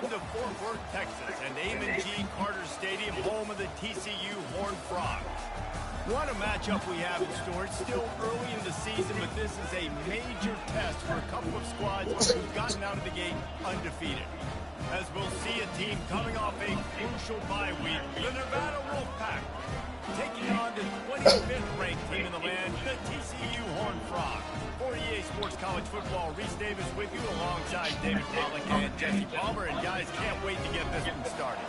Welcome to Fort Worth, Texas, and Amon G. Carter Stadium, home of the TCU Horned Frogs. What a matchup we have in store. It's still early in the season, but this is a major test for a couple of squads who've gotten out of the gate undefeated. As we'll see a team coming off a crucial bye week, the Nevada Wolfpack, taking on the 25th ranked team in the land, the TCU Horned Frogs. For EA Sports College Football, Reese Davis with you alongside David Pollock and Jesse Palmer. And guys, can't wait to get this one started.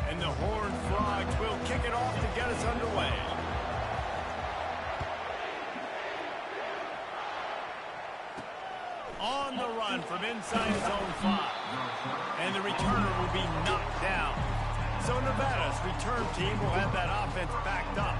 And the Horned Frogs will kick it off to get us underway. On the run from inside his own 5. And the returner will be knocked down. So Nevada's return team will have that offense backed up.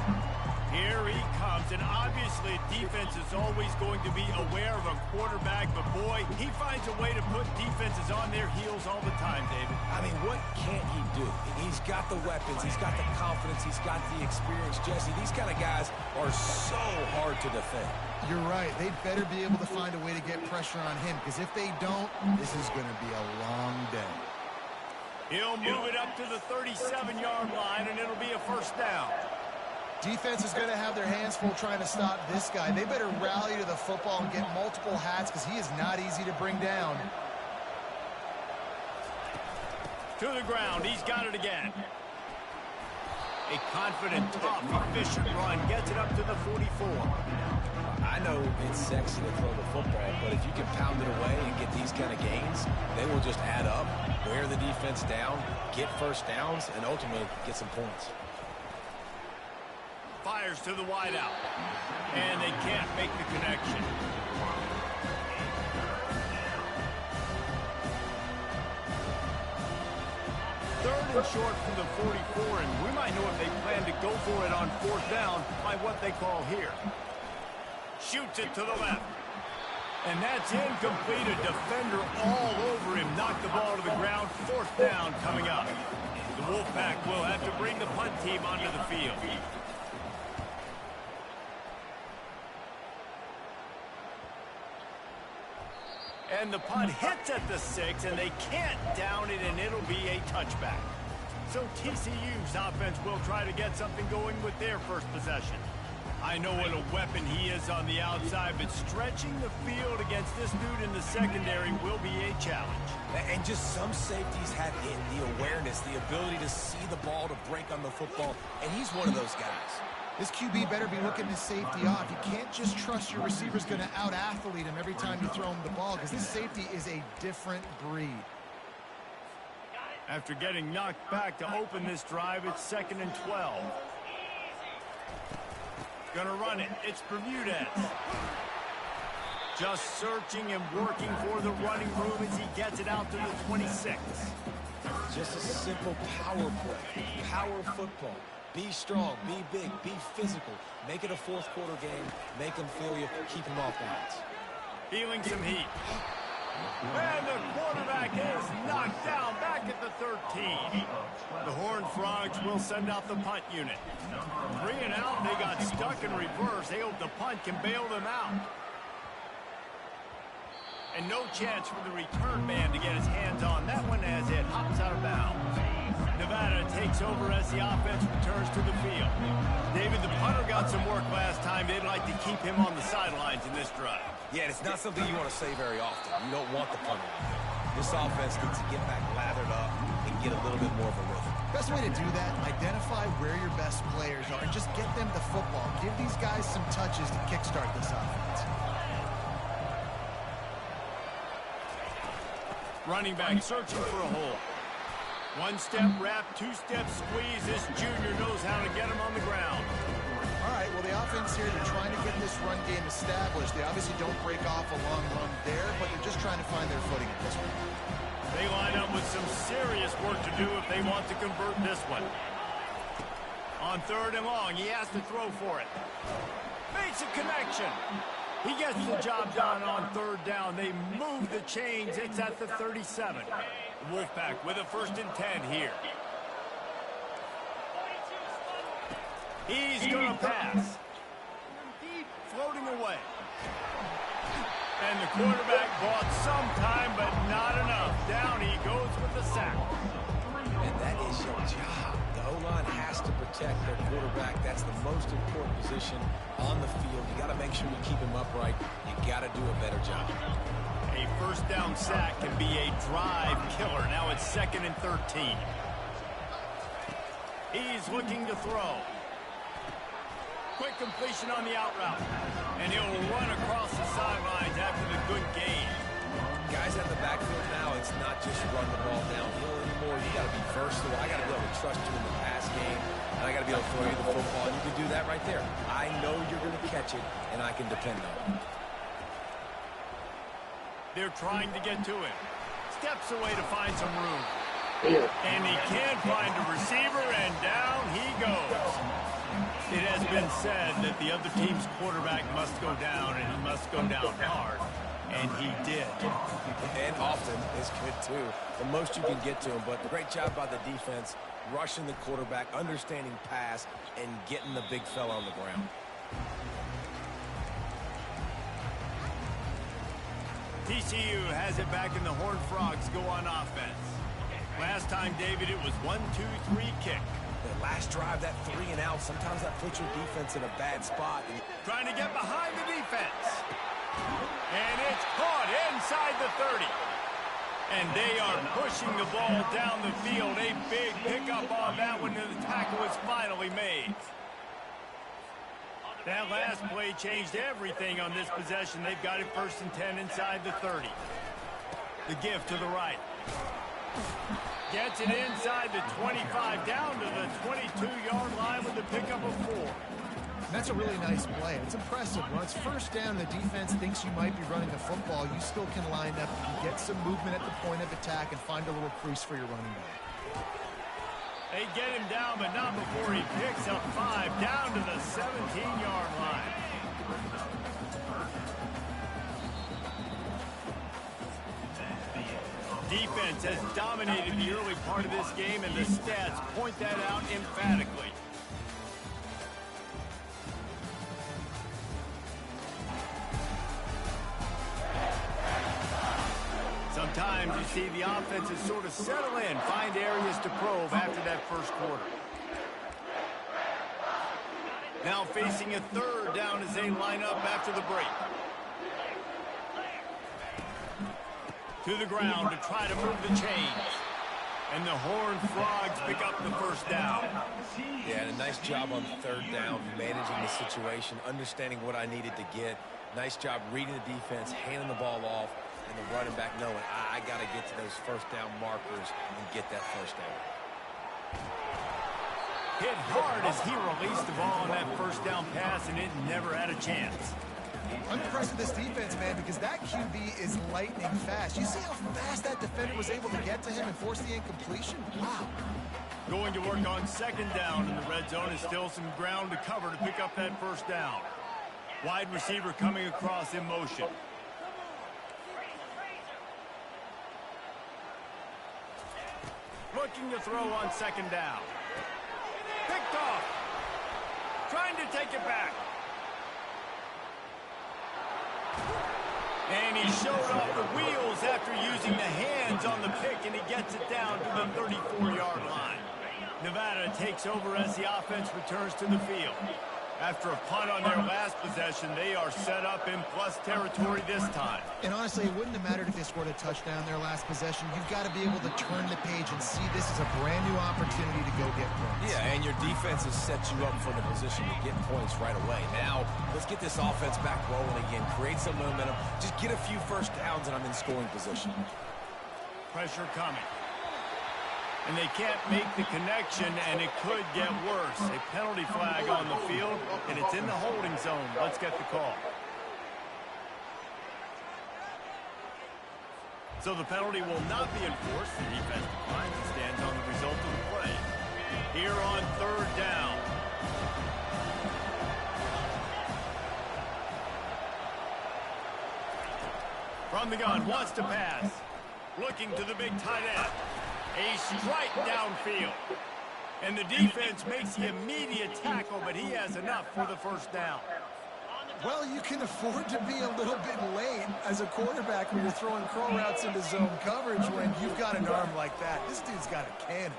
Here he comes, and obviously defense is always going to be aware of a quarterback, but boy, he finds a way to put defenses on their heels all the time, David. I mean, what can't he do? He's got the weapons, he's got the confidence, he's got the experience. Jesse, these kind of guys are so hard to defend. You're right. They'd better be able to find a way to get pressure on him, because if they don't, this is going to be a long day. He'll move it up to the 37-yard line, and it'll be a first down. Defense is going to have their hands full trying to stop this guy. They better rally to the football and get multiple hats, because he is not easy to bring down. To the ground. He's got it again. A confident, tough, efficient run. Gets it up to the 44. I know it's sexy to throw the football, but if you can pound it away and get these kind of gains, they will just add up, wear the defense down, get first downs, and ultimately get some points. Fires to the wideout, and they can't make the connection. Third and short from the 44, and we might know if they plan to go for it on fourth down by what they call here. Shoots it to the left. And that's incomplete. A defender all over him. Knocked the ball to the ground. Fourth down coming up. The Wolfpack will have to bring the punt team onto the field. And the punt hits at the 6, and they can't down it, and it'll be a touchback. So TCU's offense will try to get something going with their first possession. I know what a weapon he is on the outside, but stretching the field against this dude in the secondary will be a challenge. And just some safeties have it, the awareness, the ability to see the ball to break on the football, and he's one of those guys. This QB better be looking his safety off. You can't just trust your receiver's going to out-athlete him every time you throw him the ball, because this safety is a different breed. After getting knocked back to open this drive, it's 2nd and 12. Gonna run it. It's Bermudez. Just searching and working for the running room as he gets it out to the 26. Just a simple power play. Power football. Be strong, be big, be physical. Make it a fourth quarter game. Make them feel you, keep them off balance. Feeling some heat. And the quarterback is knocked down back at the 13. The Horned Frogs will send out the punt unit. 3 and out, they got stuck in reverse. They hope the punt can bail them out. And no chance for the return man to get his hands on that one as it hops out of bounds. Nevada takes over as the offense returns to the field. David, the punter got some work last time. They'd like to keep him on the sidelines in this drive. Yeah, it's not something you want to say very often. You don't want the punter. This offense needs to get back lathered up and get a little bit more of a rhythm. Best way to do that, identify where your best players are and just get them the football. Give these guys some touches to kickstart this offense. Running back searching for a hole. One-step wrap, two-step squeeze. This junior knows how to get him on the ground. All right, well, the offense here, they're trying to get this run game established. They obviously don't break off a long run there, but they're just trying to find their footing at this one. They line up with some serious work to do if they want to convert this one. On 3rd and long, he has to throw for it. Makes a connection. He gets the job done on 3rd down. They move the chains. It's at the 37. The Wolfpack with a 1st and 10 here. He's going to pass. Floating away. And the quarterback bought some time, but not enough. Down he goes with the sack. And that is your job. The O-line has to protect their quarterback. That's the most important position on the field. You got to make sure you keep him upright. You got to do a better job. A first down sack can be a drive killer. Now it's 2nd and 13. He's looking to throw. Quick completion on the out route. And he'll run across the sidelines after the good gain. Guys at the backfield now, it's not just run the ball downhill anymore. You got to be versatile. I got to be able to trust you in the pass game. And I got to be able to throw you the football. And you can do that right there. I know you're going to catch it, and I can depend on it. They're trying to get to him. Steps away to find some room. And he can't find a receiver, and down he goes. It has been said that the other team's quarterback must go down, and he must go down hard. And he did. And often is good, too. The most you can get to him, but great job by the defense, rushing the quarterback, understanding pass, and getting the big fella on the ground. TCU has it back, and the Horned Frogs go on offense. Last time, David, it was 1-2-3 kick. The last drive, that 3 and out, sometimes that puts your defense in a bad spot. Trying to get behind the defense. And it's caught inside the 30. And they are pushing the ball down the field. A big pickup on that one, and the tackle is finally made. That last play changed everything on this possession. They've got it 1st and 10 inside the 30. The give to the right. Gets it inside the 25, down to the 22-yard line with a pickup of 4. And that's a really nice play. It's impressive. When it's first down, the defense thinks you might be running the football. You still can line up, you get some movement at the point of attack, and find a little crease for your running back. They get him down, but not before he picks up 5, down to the 17-yard line. Defense has dominated the early part of this game, and the stats point that out emphatically. Sometimes you see the offenses sort of settle in, find areas to probe after that first quarter. Now facing a 3rd down as they line up after the break. To the ground to try to move the chains. And the Horned Frogs pick up the first down. Yeah, and a nice job on 3rd down, managing the situation, understanding what I needed to get. Nice job reading the defense, handing the ball off, and the running back knowing I got to get to those 1st down markers and get that 1st down. Hit hard as he released the ball on that 1st down pass, and it never had a chance. I'm impressed with this defense, man, because that QB is lightning fast. You see how fast that defender was able to get to him and force the incompletion? Wow. Going to work on 2nd down in the red zone, is still some ground to cover to pick up that 1st down. Wide receiver coming across in motion. Looking to throw on 2nd down. Picked off. Trying to take it back. And he showed off the wheels after using the hands on the pick, and he gets it down to the 34-yard line. Nevada takes over as the offense returns to the field. After a punt on their last possession, they are set up in plus territory this time. And honestly, it wouldn't have mattered if they scored a touchdown their last possession. You've got to be able to turn the page and see this as a brand new opportunity to go get points. Yeah, and your defense has set you up for the position to get points right away. Now, let's get this offense back rolling again, create some momentum, just get a few 1st downs, and I'm in scoring position. Pressure coming. And they can't make the connection, and it could get worse. A penalty flag on the field, and it's in the holding zone. Let's get the call. So the penalty will not be enforced. The defense declines and stands on the result of the play. Here on 3rd down. From the gun, wants to pass. Looking to the big tight end. A strike downfield. And the defense makes the immediate tackle, but he has enough for the 1st down. Well, you can afford to be a little bit late as a quarterback when you're throwing curl routes into zone coverage when you've got an arm like that. This dude's got a cannon.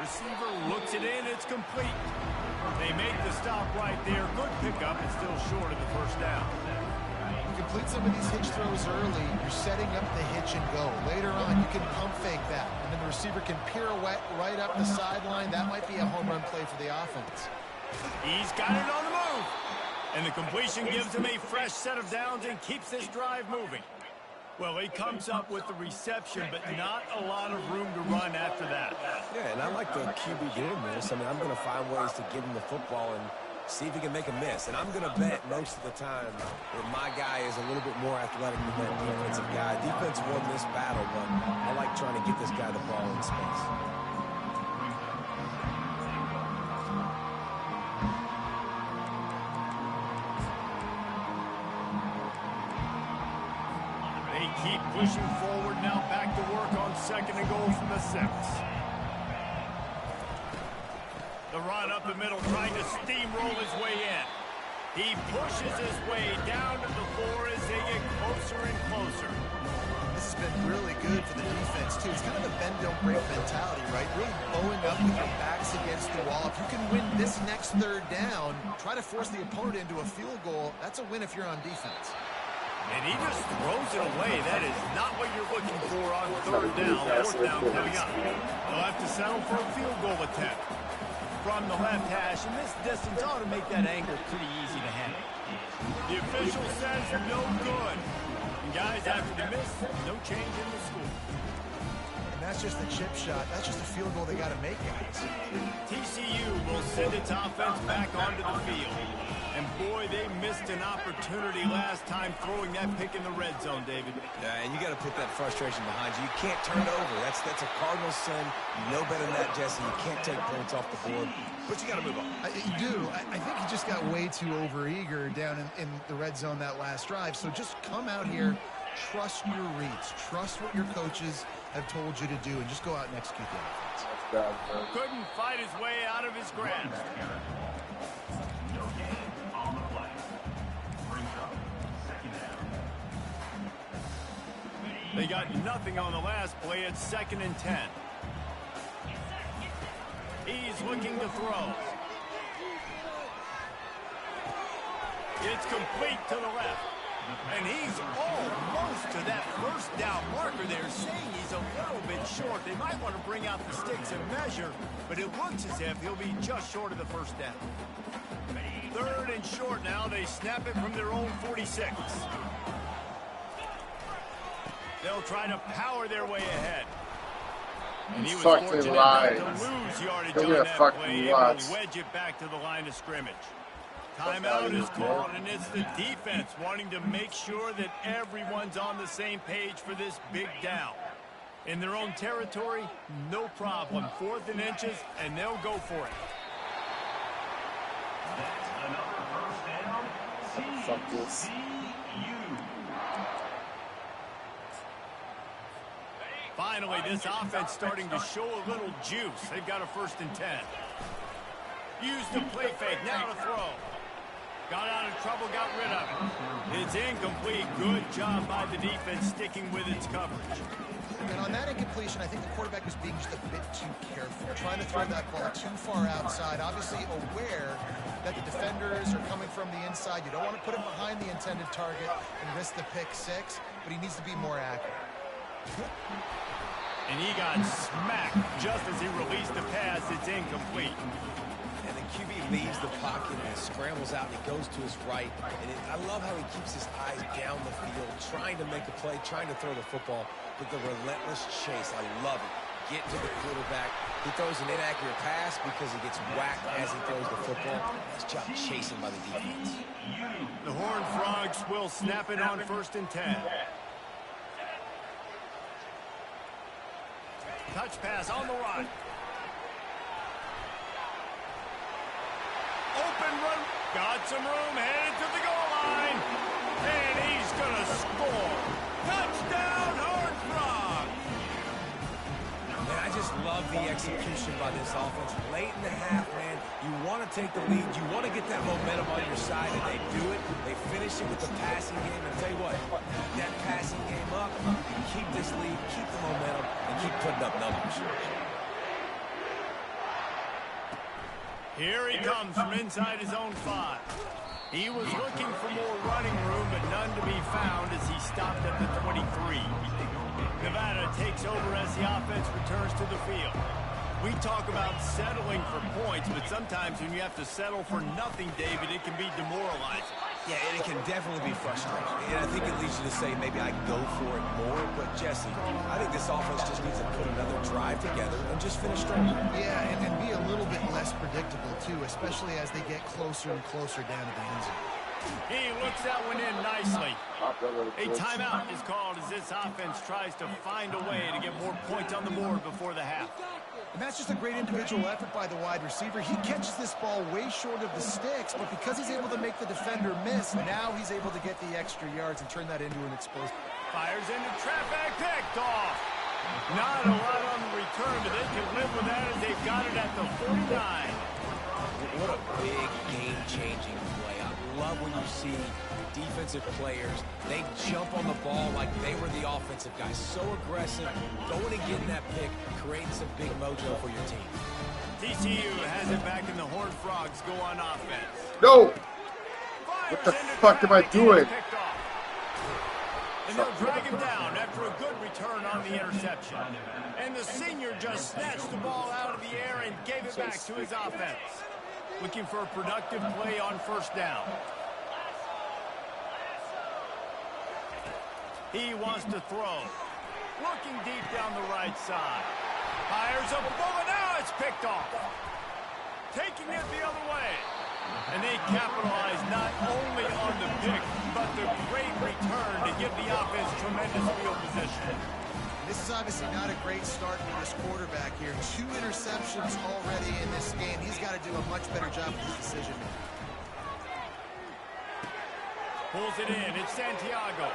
Receiver looks it in. It's complete. They make the stop right there. Good pickup and still short of the first down. You complete some of these hitch throws early. You're setting up the hitch and go. Later on, you can pump fake that. And then the receiver can pirouette right up the sideline. That might be a home run play for the offense. He's got it on the move. And the completion gives him a fresh set of downs and keeps this drive moving. Well, he comes up with the reception, but not a lot of room to run after that. Yeah, and I like the QB doing this. I mean, I'm going to find ways to give him the football and see if he can make a miss. And I'm going to bet most of the time that my guy is a little bit more athletic than that defensive guy. Defense won this battle, but I like trying to get this guy the ball in space. They keep pushing forward now, back to work on 2nd and goal from the 6. The run up the middle, trying to steamroll his way in. He pushes his way down to the 4 as they get closer and closer. This has been really good for the defense, too. It's kind of a bend-don't-break mentality, right? Really bowing up with your backs against the wall. If you can win this next 3rd down, try to force the opponent into a field goal, that's a win if you're on defense. And he just throws it away. That is not what you're looking for on 3rd down, 4th down coming up. They'll have to settle for a field goal attempt. From the left hash, and this distance ought to make that angle pretty easy to handle. The official says no good. And guys, after the miss, no change in the score. And that's just a chip shot. That's just a field goal they got to make, guys. TCU will send its offense back onto the field. And boy, they missed an opportunity last time throwing that pick in the red zone, David. Yeah, and you got to put that frustration behind you. You can't turn it over. That's a Cardinal sin. You know better than that, Jesse. You can't take points off the board, but you got to move on. You do. I think he just got way too overeager down in the red zone that last drive. So just come out here, trust your reads, trust what your coaches have told you to do, and just go out and execute the offense. Couldn't fight his way out of his grasp. They got nothing on the last play. It's 2nd and 10. He's looking to throw. It's complete to the left. And he's almost to that 1st down marker there, saying he's a little bit short. They might want to bring out the sticks and measure, but it looks as if he'll be just short of the 1st down. 3rd and short now. They snap it from their own 46. They'll try to power their way ahead. And he was fortunate not to lose yardage on that play, able to wedge it back to the line of scrimmage. Timeout is called, and it's the defense wanting to make sure that everyone's on the same page for this big down. In their own territory, no problem. 4th and inches, and they'll go for it. Fuck this. Finally, this offense starting to show a little juice. They've got a 1st and 10. Used the play fake, now to throw. Got out of trouble, got rid of it. It's incomplete. Good job by the defense sticking with its coverage. And on that incompletion, I think the quarterback was being just a bit too careful, trying to throw that ball too far outside, obviously aware that the defenders are coming from the inside. You don't want to put it behind the intended target and risk the pick 6, but he needs to be more accurate. And he got smacked just as he released the pass. It's incomplete. And the QB leaves the pocket and scrambles out and he goes to his right. And I love how he keeps his eyes down the field, trying to make a play, trying to throw the football, but the relentless chase. I love it. Get to the quarterback. He throws an inaccurate pass because he gets whacked as he throws the football. Nice job chasing by the defense. The Horned Frogs will snap it on 1st and 10. Touch pass on the run. Open run. Got some room. Headed to the goal line. And he's going to score. Touchdown, Horned Frogs. Man, I just love love the execution by this offense. Late in the half, man, you want to take the lead. You want to get that momentum on your side, and they do it. They finish it with the passing game. And tell you what, keep that passing game up, keep this lead, keep the momentum, and keep putting up numbers. Here he comes from inside his own 5. He was looking for more running room, but none to be found as he stopped at the 23. Nevada takes over as the offense returns to the field. We talk about settling for points, but sometimes when you have to settle for nothing, David, it can be demoralizing. Yeah, and it can definitely be frustrating. And I think it leads you to say maybe I go for it more. But, Jesse, I think this offense just needs to put another drive together and just finish strong. Yeah, and be a little bit less predictable, too, especially as they get closer and closer down to the end zone. He looks that one in nicely. A timeout is called as this offense tries to find a way to get more points on the board before the half. And that's just a great individual effort by the wide receiver. He catches this ball way short of the sticks, but because he's able to make the defender miss, now he's able to get the extra yards and turn that into an explosive. Fires into traffic, picked off. Not a lot on the return, but they can live with that as they've got it at the 49. What a big game-changing play. I love when you see defensive players, they jump on the ball like they were the offensive guys. So aggressive, going and getting that pick, creating some big mojo for your team. TCU has it back, and the Horned Frogs go on offense. No! What the fuck am I doing? And they'll drag him down after a good return on the interception. And the senior just snatched the ball out of the air and gave it back to his offense. Looking for a productive play on first down. He wants to throw. Looking deep down the right side. Fires up a bullet. Now it's picked off. Taking it the other way. And they capitalize not only on the pick, but the great return to give the offense tremendous field position. This is obviously not a great start for this quarterback here. 2 interceptions already in this game. He's got to do a much better job with his decision. Pulls it in. It's Santiago.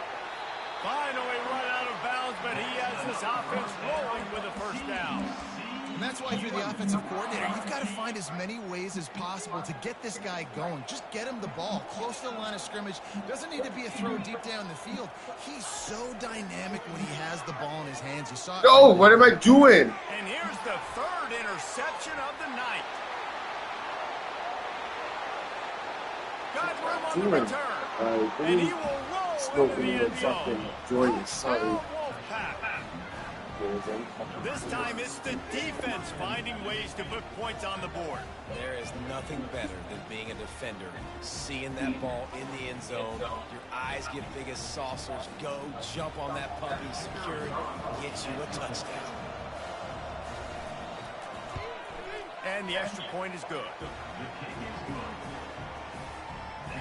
Finally run out of bounds, but he has this offense rolling with a first down. And that's why if you're the offensive coordinator, you've got to find as many ways as possible to get this guy going. Just get him the ball close to the line of scrimmage. Doesn't need to be a throw deep down the field. He's so dynamic when he has the ball in his hands. You saw it. No, what am I doing? And here's the 3rd interception of the night. Got room on the return. And he will roll into the end zone. Sorry. This time it's the defense finding ways to put points on the board. There is nothing better than being a defender, seeing that ball in the end zone. Your eyes get big as saucers. Go, jump on that puppy, secure it, get you a touchdown. And the extra point is good.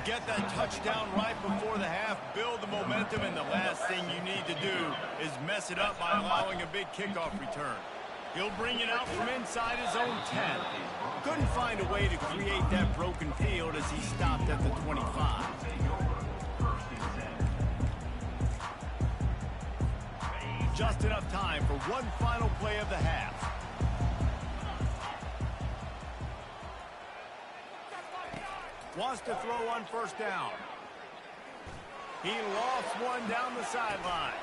Get that touchdown right before the half, build the momentum, and the last thing you need to do is mess it up by allowing a big kickoff return. He'll bring it out from inside his own 10. Couldn't find a way to create that broken field as he stopped at the 25. Just enough time for one final play of the half. Wants to throw on first down. He lofts one down the sideline.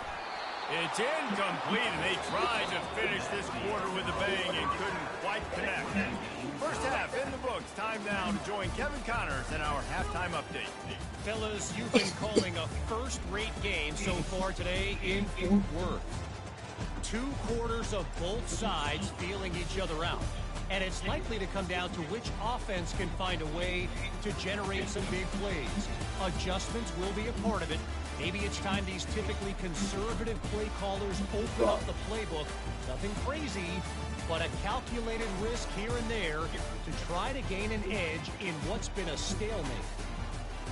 It's incomplete, and they tried to finish this quarter with a bang and couldn't quite connect. First half in the books. Time now to join Kevin Connors in our halftime update. Fellas, you've been calling a first-rate game so far today in Fort Worth. 2 quarters of both sides feeling each other out. And it's likely to come down to which offense can find a way to generate some big plays. Adjustments will be a part of it. Maybe it's time these typically conservative play callers open up the playbook. Nothing crazy, but a calculated risk here and there to try to gain an edge in what's been a stalemate.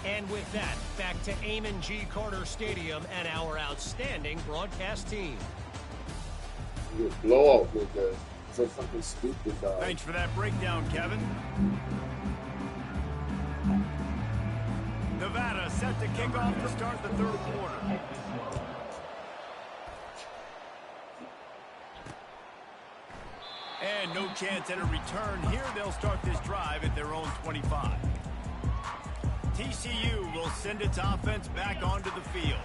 And with that, back to Amon G. Carter Stadium and our outstanding broadcast team. Blowout with the... So fucking stupid, dog. Thanks for that breakdown, Kevin. Nevada set to kick off to start the 3rd quarter. And no chance at a return here. They'll start this drive at their own 25. TCU will send its offense back onto the field.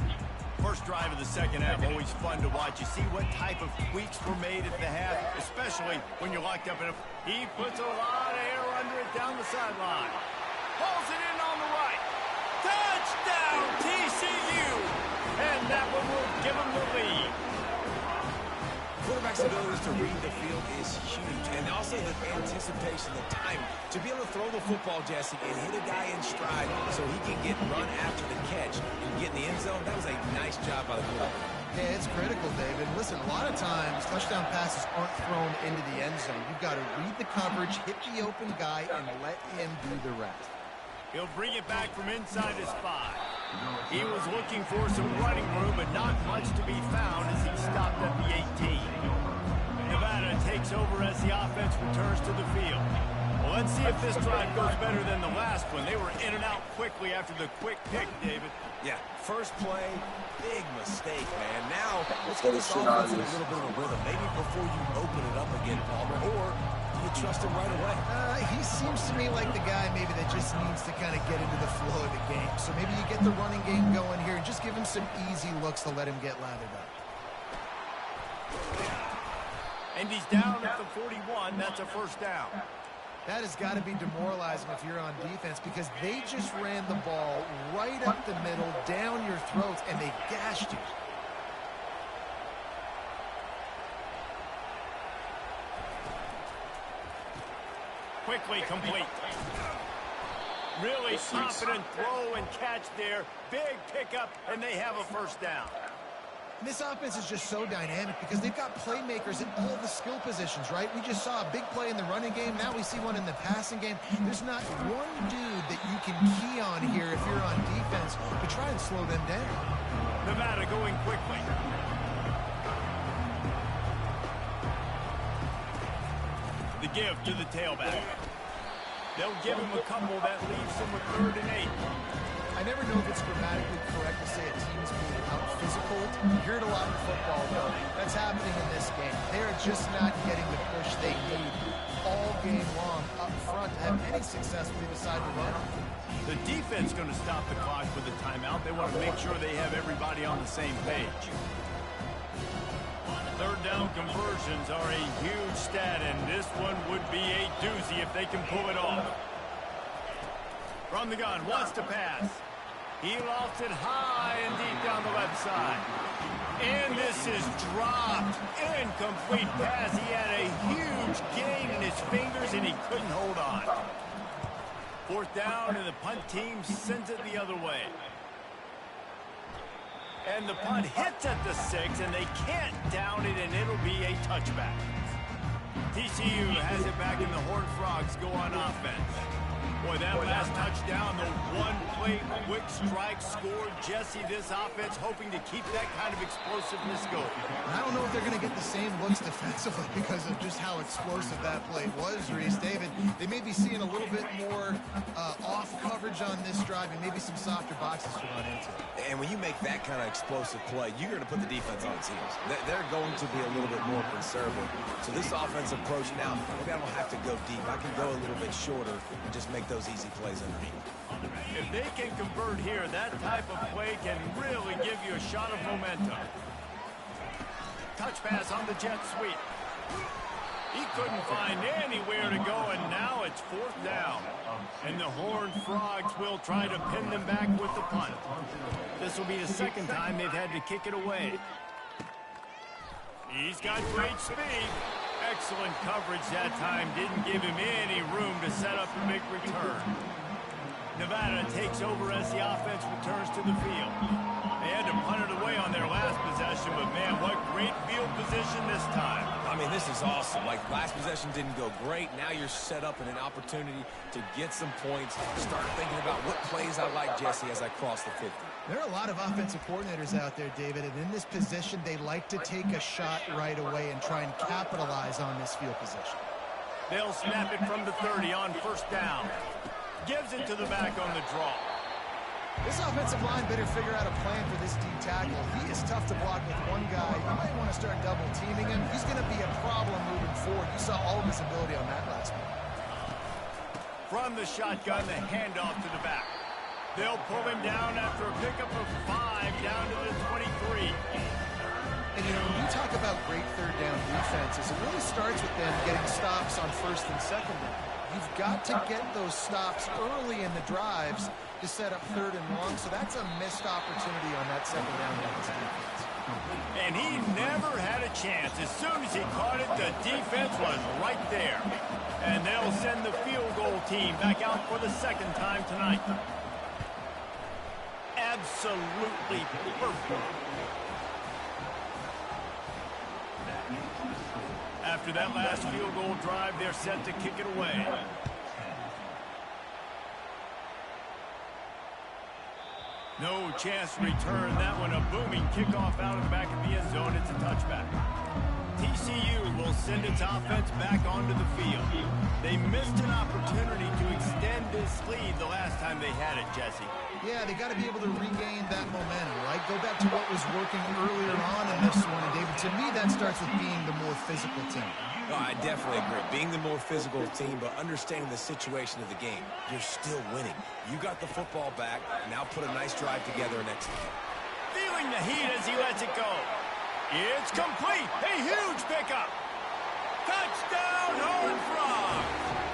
First drive of the second half, always fun to watch. You see what type of tweaks were made at the half, especially when you're locked up in a... He puts a lot of air under it down the sideline. Pulls it in on the right. Touchdown, TCU! And that one will give them the lead. Quarterback's ability to read the field is huge. And also the anticipation, the time to be able to throw the football, Jesse, and hit a guy in stride so he can get run after the catch and get in the end zone. That was a nice job by the quarterback. Yeah, it's critical, David. Listen, a lot of times touchdown passes aren't thrown into the end zone. You've got to read the coverage, hit the open guy, and let him do the rest. He'll bring it back from inside his 5. He was looking for some running room, but not much to be found as he stopped at the 18. Nevada takes over as the offense returns to the field. Well, let's see if this drive goes better than the last one. They were in and out quickly after the quick pick, David. Yeah, first play, big mistake, man. Now, let's get this offense in a little bit of a rhythm. Maybe before you open it up again, Palmer, or you trust him right away? He seems to me like the guy maybe that just needs to kind of get into the flow of the game. So maybe you get the running game going here and just give him some easy looks to let him get lathered up. And he's down at the 41. That's a first down. That has got to be demoralizing if you're on defense because they just ran the ball right up the middle, down your throats, and they gashed you. Quickly complete. Really confident throw and catch there. Big pickup, and they have a first down. And this offense is just so dynamic because they've got playmakers in all the skill positions, right? We just saw a big play in the running game. Now we see one in the passing game. There's not one dude that you can key on here if you're on defense to try and slow them down. Nevada going quickly. The give to the tailback. They'll give him a couple that leaves him with 3rd and 8. I never know if it's grammatically correct to say a team's being out physical. You hear it a lot in football, though. That's happening in this game. They're just not getting the push they need all game long up front to have any success when they decide to run. The defense going to stop the clock with a timeout. They want to make sure they have everybody on the same page. 3rd down conversions are a huge stat, and this one would be a doozy if they can pull it off. From the gun, wants to pass. He lofts it high and deep down the left side. And this is dropped. Incomplete pass. He had a huge gain in his fingers, and he couldn't hold on. 4th down, and the punt team sends it the other way. And the punt hits at the 6, and they can't down it, and it'll be a touchback. TCU has it back, and the Horned Frogs go on offense. Boy, that last touchdown, the one-play quick strike scored. Jesse, this offense hoping to keep that kind of explosiveness going. I don't know if they're going to get the same looks defensively because of just how explosive that play was, Reese. David, they may be seeing a little bit more off coverage on this drive and maybe some softer boxes to run into. And when you make that kind of explosive play, you're going to put the defense on its heels. They're going to be a little bit more conservative. So this offense approach now, maybe I don't have to go deep. I can go a little bit shorter and just make those easy plays underneath. If they can convert here, that type of play can really give you a shot of momentum. Touch pass on the jet sweep. He couldn't find anywhere to go, and now it's 4th down. And the Horned Frogs will try to pin them back with the punt. This will be the 2nd time they've had to kick it away. He's got great speed. Excellent coverage that time. Didn't give him any room to set up a big return. Nevada takes over as the offense returns to the field. They had to punt it away on their last possession, but man, what great field position this time. I mean, this is awesome. Like, last possession didn't go great. Now you're set up in an opportunity to get some points. Start thinking about what plays I like, Jesse, as I cross the 50. There are a lot of offensive coordinators out there, David, and in this position, they like to take a shot right away and try and capitalize on this field position. They'll snap it from the 30 on 1st down. Gives it to the back on the draw. This offensive line better figure out a plan for this D tackle. He is tough to block with one guy. You might want to start double teaming him. He's going to be a problem moving forward. You saw all of his ability on that last one. From the shotgun, the handoff to the back. They'll pull him down after a pickup of 5 down to the 23. And, you know, when you talk about great third down defenses, it really starts with them getting stops on first and second down. You've got to get those stops early in the drives to set up third and long, so that's a missed opportunity on that second down by this defense. And he never had a chance. As soon as he caught it, the defense was right there. And they'll send the field goal team back out for the second time tonight. Absolutely perfect. After that last field goal drive, they're set to kick it away. No chance to return that one. A booming kickoff out of the back of the end zone. It's a touchback. TCU will send its offense back onto the field. They missed an opportunity to extend this lead the last time they had it, Jesse. Yeah, they got to be able to regain that momentum, right? Go back to what was working earlier on in this one. And, David, to me, that starts with being the more physical team. Oh, I definitely agree. Being the more physical team, but understanding the situation of the game. You're still winning. You got the football back. Now put a nice drive together and execute. Feeling the heat as he lets it go. It's complete. A huge pickup. Touchdown, Horned Frogs.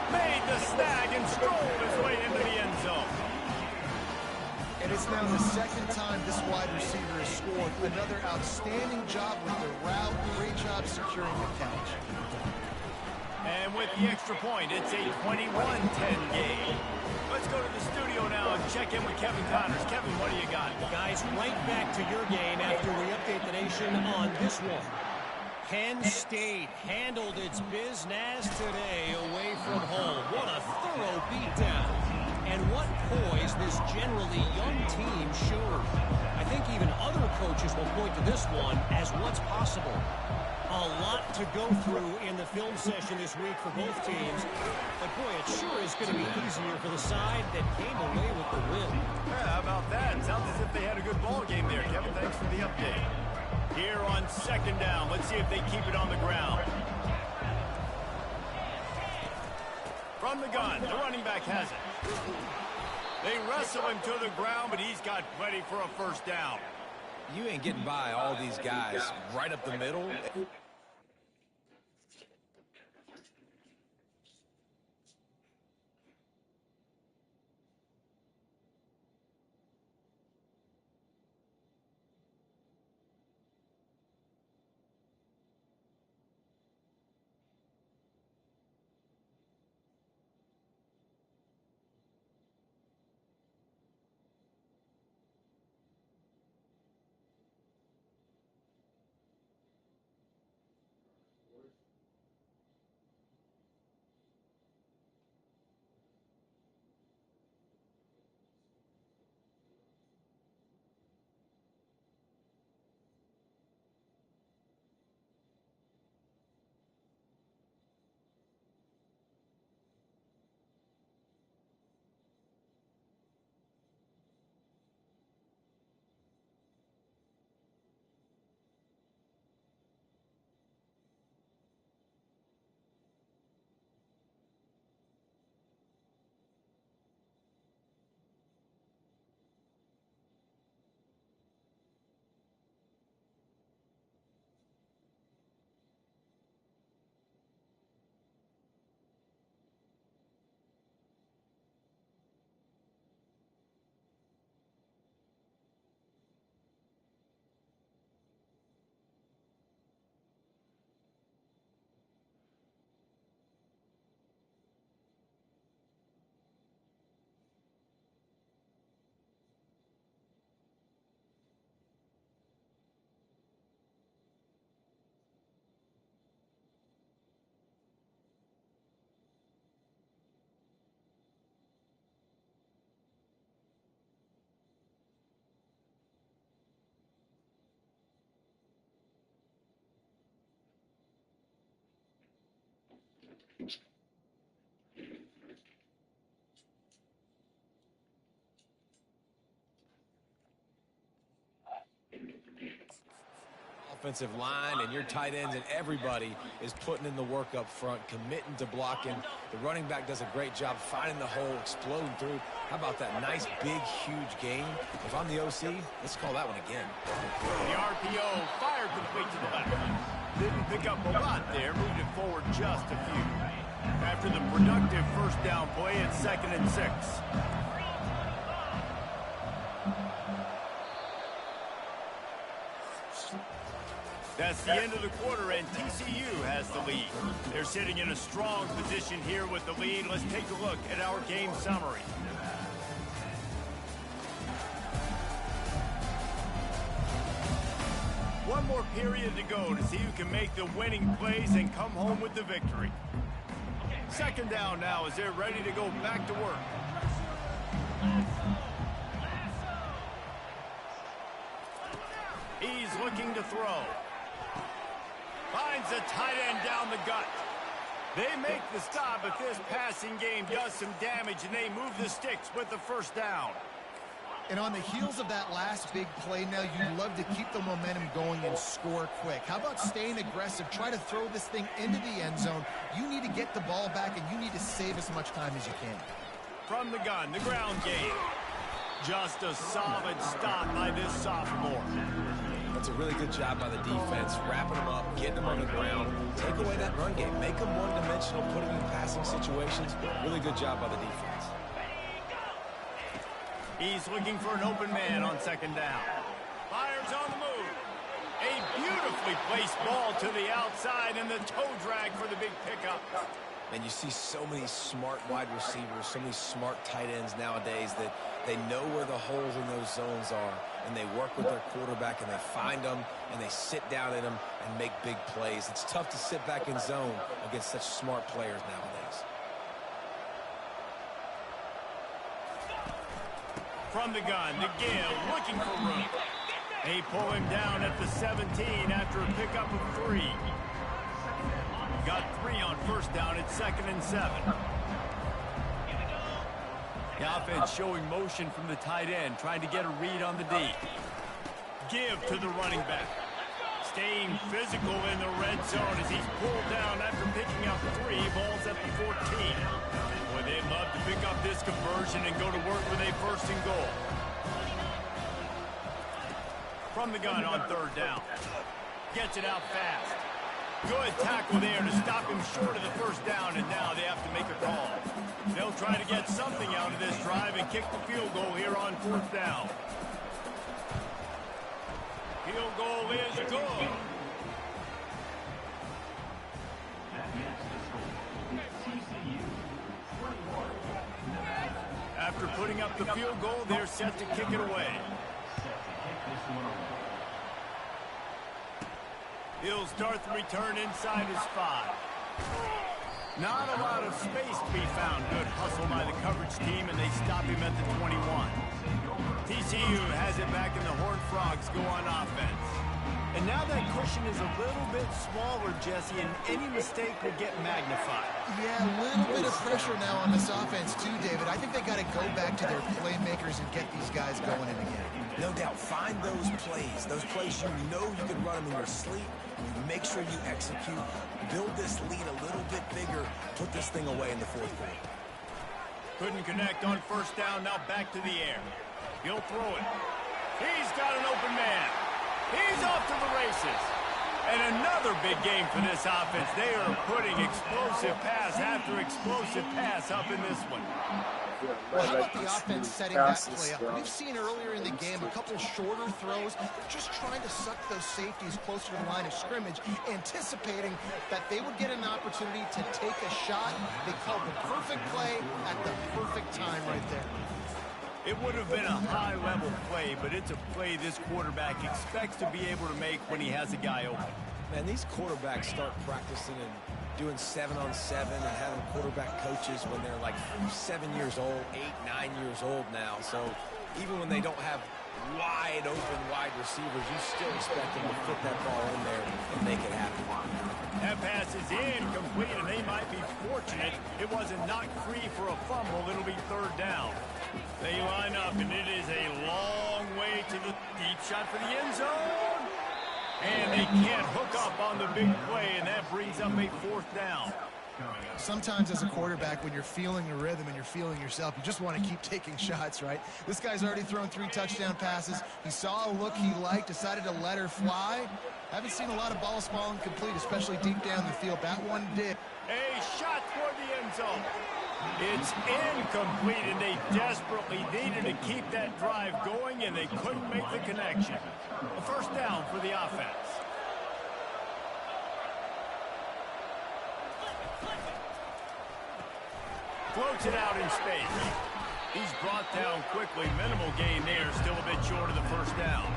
Made the snag and strolled his way into the end zone. And it's now the second time this wide receiver has scored. Another outstanding job with the route. Great job securing the catch. And with the extra point, it's a 21-10 game. Let's go to the studio now and check in with Kevin Connors. Kevin, what do you got? Guys, right back to your game after we update the nation on this one. Penn State handled its business today away from home. What a thorough beatdown. And what poise this generally young team showed. I think even other coaches will point to this one as what's possible. A lot to go through in the film session this week for both teams. But boy, it sure is going to be easier for the side that came away with the win. Yeah, how about that? Sounds as if they had a good ball game there. Kevin, thanks for the update. Here on second down, let's see if they keep it on the ground. From the gun, the running back has it. They wrestle him to the ground, but he's got plenty for a first down. You ain't getting by all these guys right up the middle. offensive line and your tight ends and everybody is putting in the work up front, committing to blocking. The running back does a great job finding the hole, exploding through. How about that nice, big, huge gain? If I'm the OC, let's call that one again. The RPO fired complete to the left. Didn't pick up a lot there, moved it forward just a few. After the productive first down play, it's 2nd and 6. That's the end of the quarter, and TCU has the lead. They're sitting in a strong position here with the lead. Let's take a look at our game summary. One more period to go to see who can make the winning plays and come home with the victory. 2nd down now as they're ready to go back to work. He's looking to throw. Finds the tight end down the gut. They make the stop, but this passing game does some damage, and they move the sticks with the first down. And on the heels of that last big play now, you'd love to keep the momentum going and score quick. How about staying aggressive? Try to throw this thing into the end zone. You need to get the ball back, and you need to save as much time as you can. From the gun, the ground game. Just a solid stop by this sophomore. That's a really good job by the defense, wrapping them up, getting them on the ground. Take away that run game. Make them one-dimensional, put them in passing situations. Really good job by the defense. He's looking for an open man on 2nd down. Fires on the move. A beautifully placed ball to the outside, and the toe drag for the big pickup. And you see so many smart wide receivers, so many smart tight ends nowadays that they know where the holes in those zones are, and they work with their quarterback, and they find them, and they sit down in them and make big plays. It's tough to sit back in zone against such smart players nowadays. From the gun, the give, looking for room. They pull him down at the 17 after a pickup of 3. Got 3 on first down. It's 2nd and 7. The offense showing motion from the tight end, trying to get a read on the D. Give to the running back. Staying physical in the red zone as he's pulled down after picking up 3. Balls at the 14. Boy, they'd love to pick up this conversion and go to work with a 1st and goal. From the gun on 3rd down. Gets it out fast. Good tackle there to stop him short of the 1st down, and now they have to make a call. They'll try to get something out of this drive and kick the field goal here on 4th down. Field goal is good. After putting up the field goal, they're set to kick it away. He'll start the return inside his 5. Not a lot of space to be found. Good hustle by the coverage team, and they stop him at the 21. TCU has it back, and the Horned Frogs go on offense. And now that cushion is a little bit smaller, Jesse, and any mistake will get magnified. Yeah, a little bit of pressure now on this offense too, David. I think they got to go back to their playmakers and get these guys going in again. No doubt, find those plays you know you can run them in your sleep. Make sure you execute. Build this lead a little bit bigger. Put this thing away in the 4th quarter. Couldn't connect on 1st down. Now back to the air. He'll throw it. He's got an open man. He's off to the races. And another big game for this offense. They are putting explosive pass after explosive pass up in this one. Well, how about the offense setting that play up? We've seen earlier in the game a couple shorter throws. They're just trying to suck those safeties closer to the line of scrimmage, anticipating that they would get an opportunity to take a shot. They called the perfect play at the perfect time right there. It would have been a high-level play, but it's a play this quarterback expects to be able to make when he has a guy open. Man, these quarterbacks start practicing and doing 7-on-7 and having quarterback coaches when they're like 7 years old, 8, 9 years old now. So even when they don't have wide open wide receivers, you still expect them to put that ball in there and make it happen. That pass is incomplete, and they might be fortunate it wasn't knocked free for a fumble. It'll be 3rd down. They line up, and it is a long way to the deep shot for the end zone. And they can't hook up on the big play, and that brings up a 4th down. Sometimes as a quarterback, when you're feeling the rhythm and you're feeling yourself, you just want to keep taking shots, right? This guy's already thrown 3 touchdown passes. He saw a look he liked, decided to let her fly. Haven't seen a lot of balls falling complete, especially deep down the field. That one did. A shot toward the end zone. It's incomplete, and they desperately needed to keep that drive going, and they couldn't make the connection. A 1st down for the offense. Floats it out in space. He's brought down quickly. Minimal gain there. Still a bit short of the 1st down.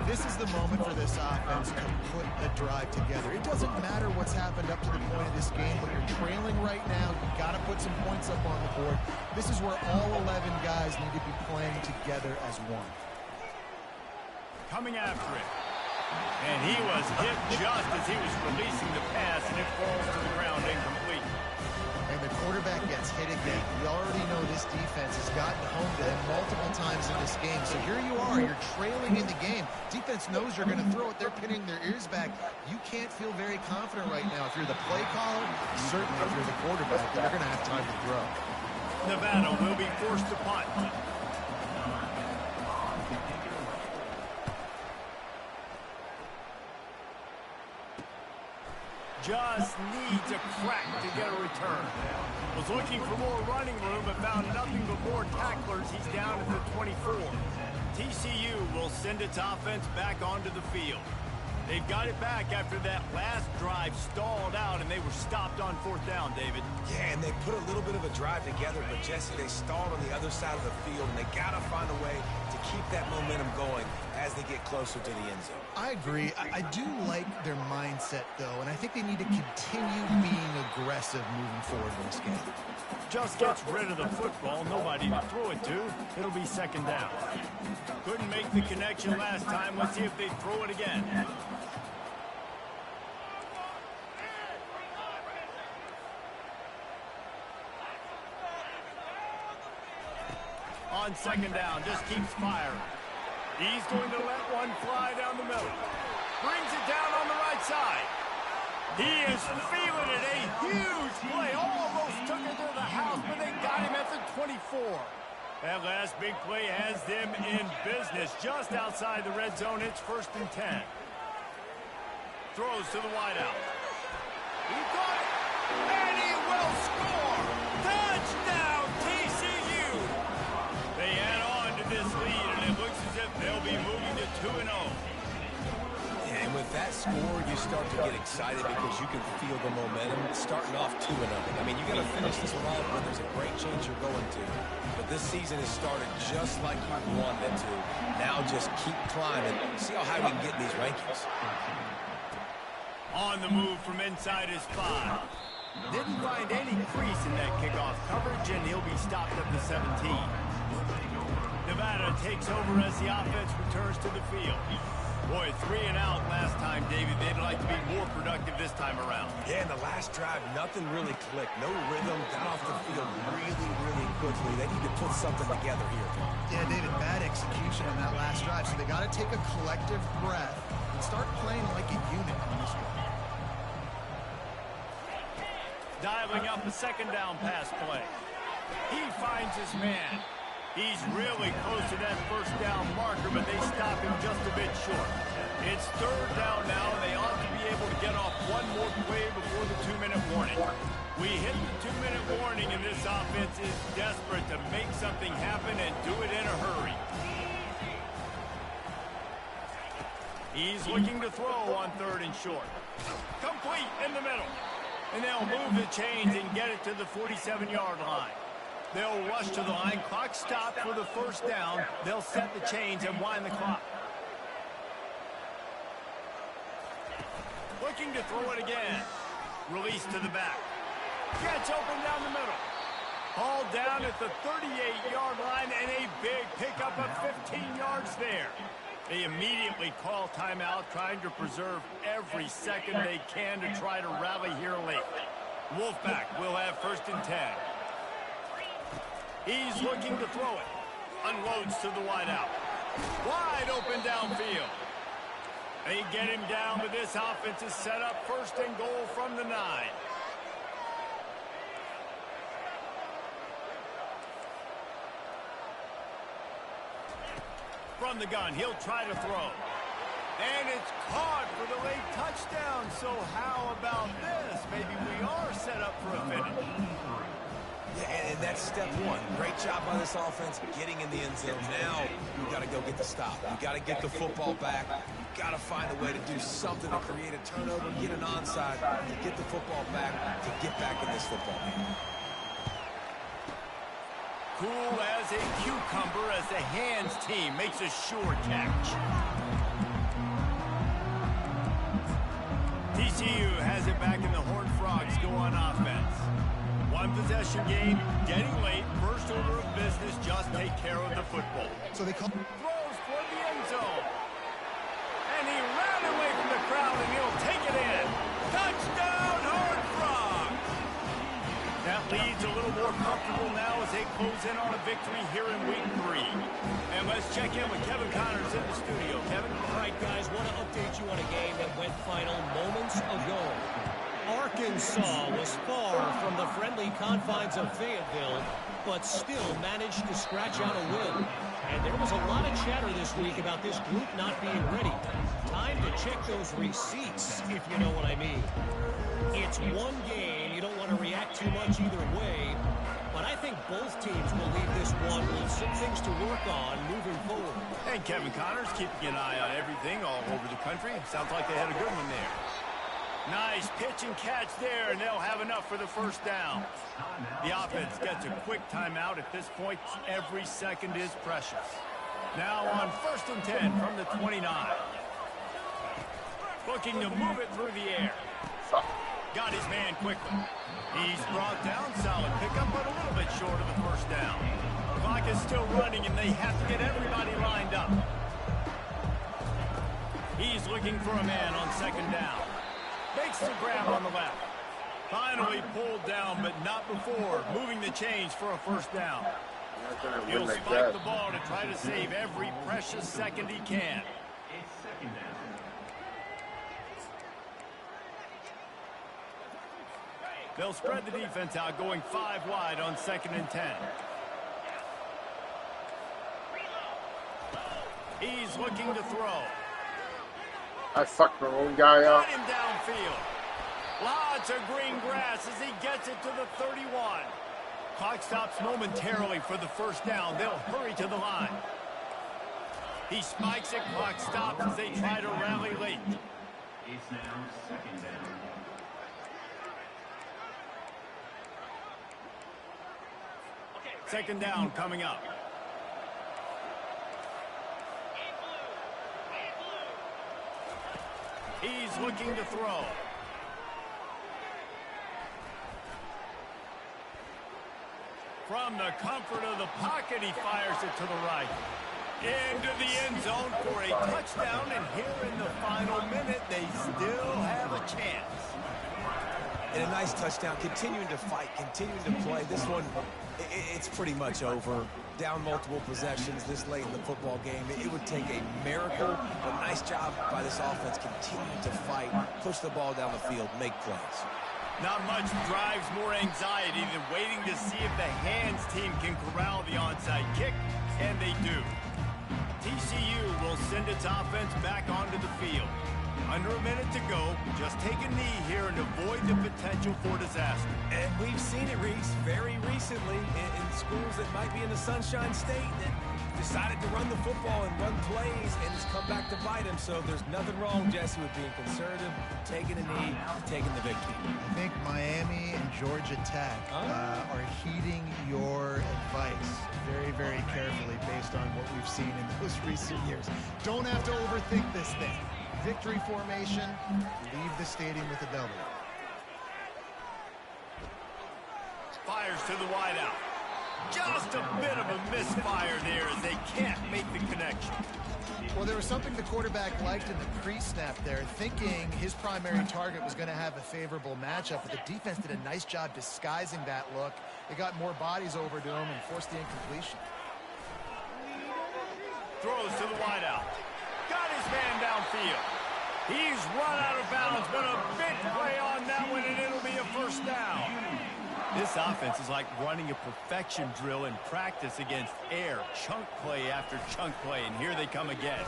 This is the moment for this offense to put a drive together. It doesn't matter what's happened up to the point of this game, but you're trailing right now. You've got to put some points up on the board. This is where all 11 guys need to be playing together as one. Coming after it. And he was hit just as he was releasing the pass, and it falls to the ground incomplete. And the quarterback gets hit again. We already know this defense has gotten home to him multiple times in this game. So here you are, you're trailing in the game. Defense knows you're going to throw it. They're pinning their ears back. You can't feel very confident right now. If you're the play caller, certainly if you're the quarterback, you're going to have time to throw. Nevada will be forced to punt. Just needs a crack to get a return. Was looking for more running room, but found nothing but more tacklers. He's down at the 24. TCU will send its offense back onto the field. They've got it back after that last drive stalled out, and they were stopped on 4th down, David. Yeah, and they put a little bit of a drive together, but Jesse, they stalled on the other side of the field, and they got to find a way to keep that momentum going as they get closer to the end zone. I agree. I do like their mindset, though, and I think they need to continue being aggressive moving forward in this game. Just gets rid of the football. Nobody to throw it to. It'll be 2nd down. Couldn't make the connection last time. Let's see if they throw it again. On 2nd down, just keeps firing. He's going to let one fly down the middle. Brings it down on the right side. He is feeling it. A huge play. Almost took it to the house, but they got him at the 24. That last big play has them in business. Just outside the red zone, it's 1st and 10. Throws to the wideout. He got it, and he will score. Touchdown, TCU. They add on to this lead, and it looks as if they'll be moving to 2-0. And with that score, you start to get excited because you can feel the momentum starting off 2-0. I mean, you got to finish this one off when there's a great chance you're going to. But this season has started just like you wanted it to. Now just keep climbing. See how high we can get in these rankings. On the move from inside his 5. Didn't find any crease in that kickoff coverage, and he'll be stopped at the 17. Nevada takes over as the offense returns to the field. Boy, 3 and out last time, David. They'd like to be more productive this time around. Yeah, in the last drive, nothing really clicked. No rhythm, got off the field really quickly. They need to put something together here. Yeah, David, bad execution on that last drive, so they got to take a collective breath and start playing like a unit on this one. Dialing up a 2nd down pass play. He finds his man. He's really close to that 1st down marker, but they stop him just a bit short. It's 3rd down now, and they ought to be able to get off one more play before the 2-minute warning. We hit the 2-minute warning, and this offense is desperate to make something happen and do it in a hurry. He's looking to throw on 3rd and short. Complete in the middle. And they'll move the chains and get it to the 47-yard line. They'll rush to the line. Clock stopped for the 1st down. They'll set the chains and wind the clock. Looking to throw it again. Release to the back. Gets open down the middle. Hauled down at the 38-yard line, and a big pickup of 15 yards there. They immediately call timeout, trying to preserve every second they can to try to rally here late. Wolfpack will have 1st and 10. He's looking to throw it. Unloads to the wideout. Wide open downfield. They get him down, but this offense is set up first and goal from the 9. From the gun, he'll try to throw. And it's caught for the late touchdown. So how about this? Maybe we are set up for a finish. Yeah, and that's step one. Great job by this offense getting in the end zone. Now you got to go get the stop. You got to get the football back. You got to find a way to do something to create a turnover, get an onside, to get the football back, to get back in this football game. Cool as a cucumber as the hands team makes a sure catch. TCU has it back and the Horned Frogs go on offense. One possession game, getting late. First order of business, just take care of the football. So they call Throws for the end zone. And he ran away from the crowd and he'll take it in. Touchdown, Horned Frogs! That leads a little more comfortable now as they close in on a victory here in week 3. And let's check in with Kevin Connors in the studio. Kevin? All right, guys, want to update you on a game that went final moments ago. Arkansas was far from the friendly confines of Fayetteville, but still managed to scratch out a win. And there was a lot of chatter this week about this group not being ready. Time to check those receipts, if you know what I mean. It's one game. You don't want to react too much either way. But I think both teams will leave this one with some things to work on moving forward. And Kevin Connors keeping an eye on everything all over the country. Sounds like they had a good one there. Nice pitch and catch there, and they'll have enough for the first down. The offense gets a quick timeout. At this point, every second is precious. Now on 1st and 10 from the 29. Looking to move it through the air. Got his man quickly. He's brought down. Solid pickup, but a little bit short of the first down. The clock is still running, and they have to get everybody lined up. He's looking for a man on 2nd down. Makes the grab on the left. Finally pulled down, but not before moving the chains for a first down. He'll spike the ball to try to save every precious second he can. They'll spread the defense out, going 5 wide on 2nd and 10. He's looking to throw. I fucked my own guy up. Got him downfield. Lots of green grass as he gets it to the 31. Clock stops momentarily for the first down. They'll hurry to the line. He spikes it. Clock stops as they try to rally late. It's now 2nd down. Second down coming up. He's looking to throw. From the comfort of the pocket, he fires it to the right. Into the end zone for a touchdown, and here in the final minute, they still have a chance. And a nice touchdown, continuing to fight, continuing to play. This one, it's pretty much over. Down multiple possessions this late in the football game. It would take a miracle, but nice job by this offense continuing to fight, push the ball down the field, make plays. Not much drives more anxiety than waiting to see if the hands team can corral the onside kick, and they do. TCU will send its offense back onto the field. Under a minute to go. Just take a knee here and avoid the potential for disaster. And we've seen it, Reese, very recently in schools that might be in the Sunshine State that decided to run the football and run plays, and it's come back to bite him. So there's nothing wrong, Jesse, with being conservative, taking a knee, taking the victory. I think Miami and Georgia Tech are heeding your advice very, very carefully based on what we've seen in those recent years. Don't have to overthink this thing. Victory formation, leave the stadium with a W. Fires to the wideout. Just a bit of a misfire there as they can't make the connection. Well, there was something the quarterback liked in the pre-snap there, thinking his primary target was going to have a favorable matchup, but the defense did a nice job disguising that look. It got more bodies over to him and forced the incompletion. Throws to the wideout. Got his man downfield. He's run out of bounds, but a big play on that one, and it'll be a first down. This offense is like running a perfection drill in practice against air. Chunk play after chunk play, and here they come again.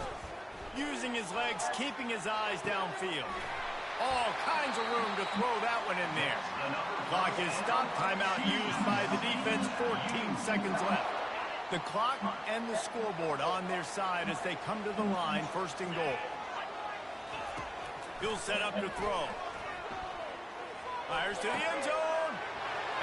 Using his legs, keeping his eyes downfield. All kinds of room to throw that one in there. Clock is stopped. Timeout used by the defense. 14 seconds left. The clock and the scoreboard on their side as they come to the line. First and goal. He'll set up to throw. Fires to the end zone.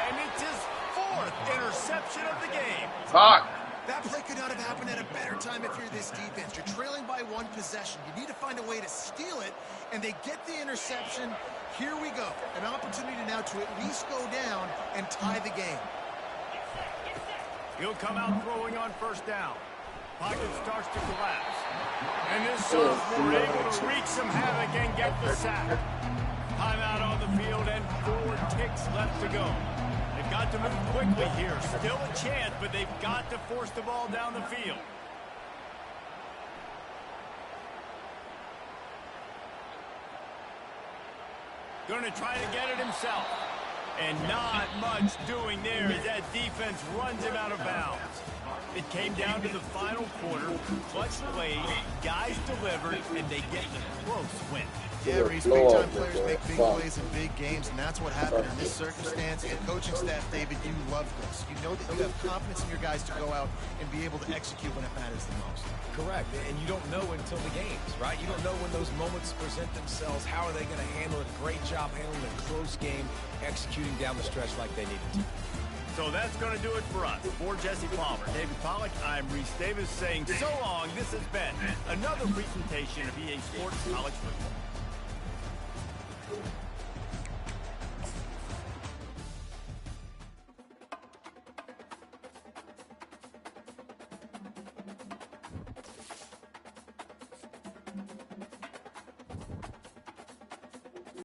And it's his 4th interception of the game. Fuck. That play could not have happened at a better time if you're this defense. You're trailing by 1 possession. You need to find a way to steal it, and they get the interception. Here we go. An opportunity now to at least go down and tie the game. He'll come out throwing on first down. Pocket starts to collapse. And this sophomore able to wreak some havoc and get the sack. Timeout on the field and 4 ticks left to go. They've got to move quickly here. Still a chance, but they've got to force the ball down the field. Going to try to get it himself. And not much doing there as that defense runs him out of bounds. It came down to the final quarter. Clutch plays, guys delivered, and they get the close win. Yeah, Reese, big-time players make big plays in big games, and that's what happened in this circumstance. And coaching staff, David, you love this. You know that you have confidence in your guys to go out and be able to execute when it matters the most. Correct, and you don't know until the games, right? You don't know when those moments present themselves. How are they going to handle it? Great job handling a close game, executing down the stretch like they needed to. So that's going to do it for us. For Jesse Palmer, David Pollack, I'm Reese Davis saying so long. This has been another presentation of EA Sports College Football.